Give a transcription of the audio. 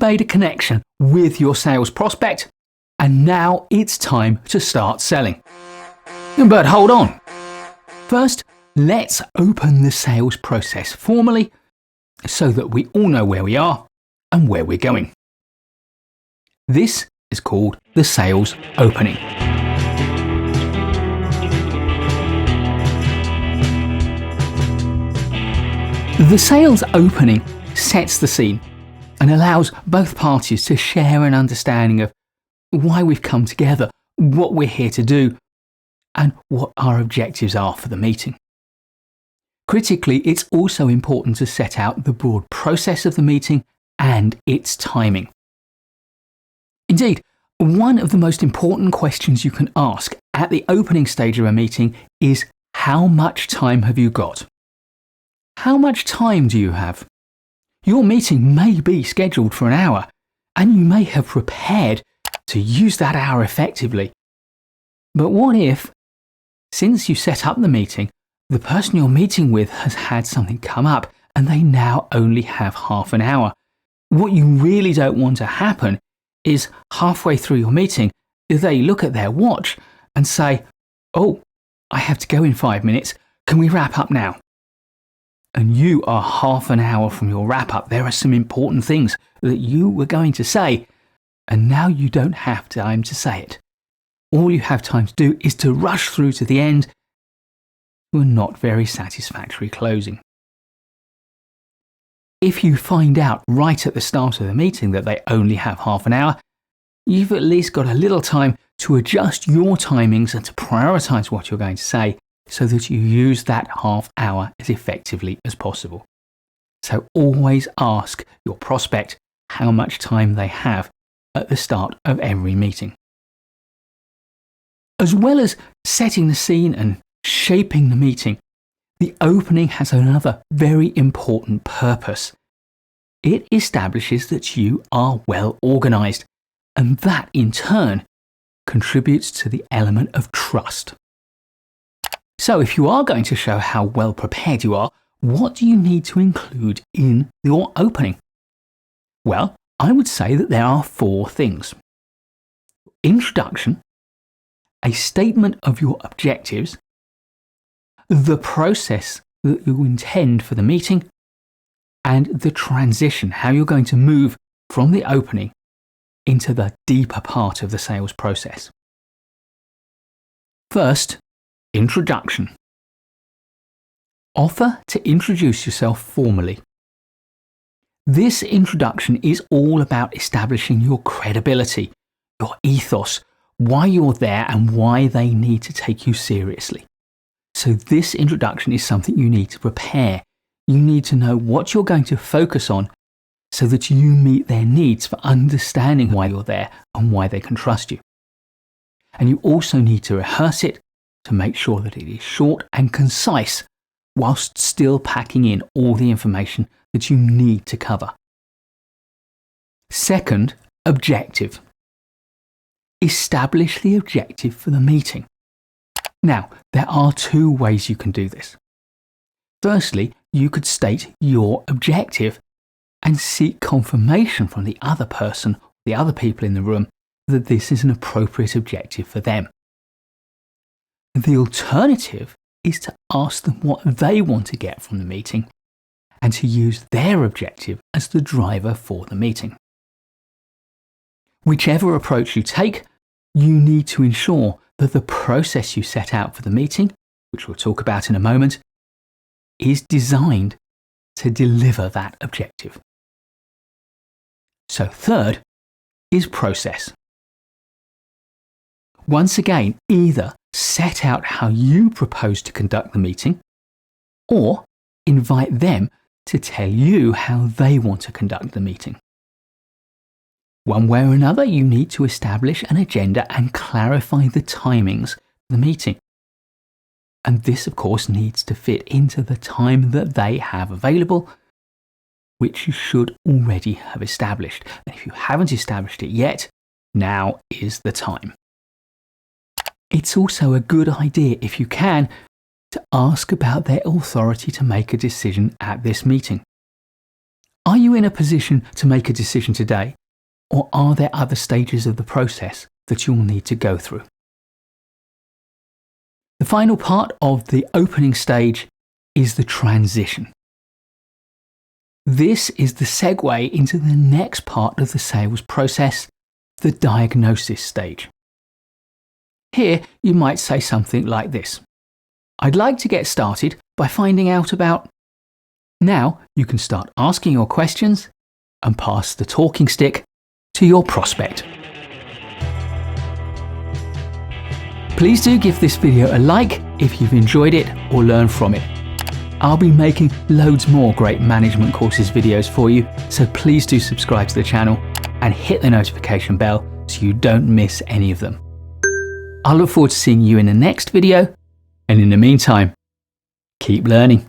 made a connection with your sales prospect, and now it's time to start selling. But hold on. First, let's open the sales process formally so that we all know where we are and where we're going. This is called the sales opening. The sales opening sets the scene and allows both parties to share an understanding of why we've come together, what we're here to do, and what our objectives are for the meeting. Critically, it's also important to set out the broad process of the meeting and its timing. Indeed, one of the most important questions you can ask at the opening stage of a meeting is, how much time have you got? How much time do you have? Your meeting may be scheduled for an hour, and you may have prepared to use that hour effectively. But what if, since you set up the meeting, the person you're meeting with has had something come up and they now only have half an hour? What you really don't want to happen is halfway through your meeting, they look at their watch and say, "Oh, I have to go in 5 minutes. Can we wrap up now?" And you are half an hour from your wrap up. There are some important things that you were going to say, and now you don't have time to say it. All you have time to do is to rush through to the end to a not very satisfactory closing. If you find out right at the start of the meeting that they only have half an hour, you've at least got a little time to adjust your timings and to prioritize what you're going to say so that you use that half hour as effectively as possible. So always ask your prospect how much time they have at the start of every meeting. As well as setting the scene and shaping the meeting, the opening has another very important purpose. It establishes that you are well organized, and that in turn contributes to the element of trust. So if you are going to show how well prepared you are, what do you need to include in your opening? Well, I would say that there are 4 things. Introduction, a statement of your objectives, the process that you intend for the meeting, and the transition, how you're going to move from the opening into the deeper part of the sales process. First, introduction. Offer to introduce yourself formally. This introduction is all about establishing your credibility, your ethos, why you're there and why they need to take you seriously. So this introduction is something you need to prepare. You need to know what you're going to focus on so that you meet their needs for understanding why you're there and why they can trust you. And you also need to rehearse it to make sure that it is short and concise whilst still packing in all the information that you need to cover. Second, objective. Establish the objective for the meeting. Now, there are 2 ways you can do this. Firstly, you could state your objective and seek confirmation from the other person, the other people in the room, that this is an appropriate objective for them. The alternative is to ask them what they want to get from the meeting and to use their objective as the driver for the meeting. Whichever approach you take, you need to ensure that the process you set out for the meeting, which we'll talk about in a moment, is designed to deliver that objective. So third is process. Once again, either set out how you propose to conduct the meeting or invite them to tell you how they want to conduct the meeting. One way or another, you need to establish an agenda and clarify the timings of the meeting. And this, of course, needs to fit into the time that they have available, which you should already have established. And if you haven't established it yet, now is the time. It's also a good idea, if you can, to ask about their authority to make a decision at this meeting. Are you in a position to make a decision today, or are there other stages of the process that you'll need to go through? The final part of the opening stage is the transition. This is the segue into the next part of the sales process, the diagnosis stage. Here, you might say something like this: I'd like to get started by finding out about. Now you can start asking your questions and pass the talking stick to your prospect. Please do give this video a like if you've enjoyed it or learned from it. I'll be making loads more great management courses videos for you, so please do subscribe to the channel and hit the notification bell so you don't miss any of them. I look forward to seeing you in the next video, and in the meantime, keep learning.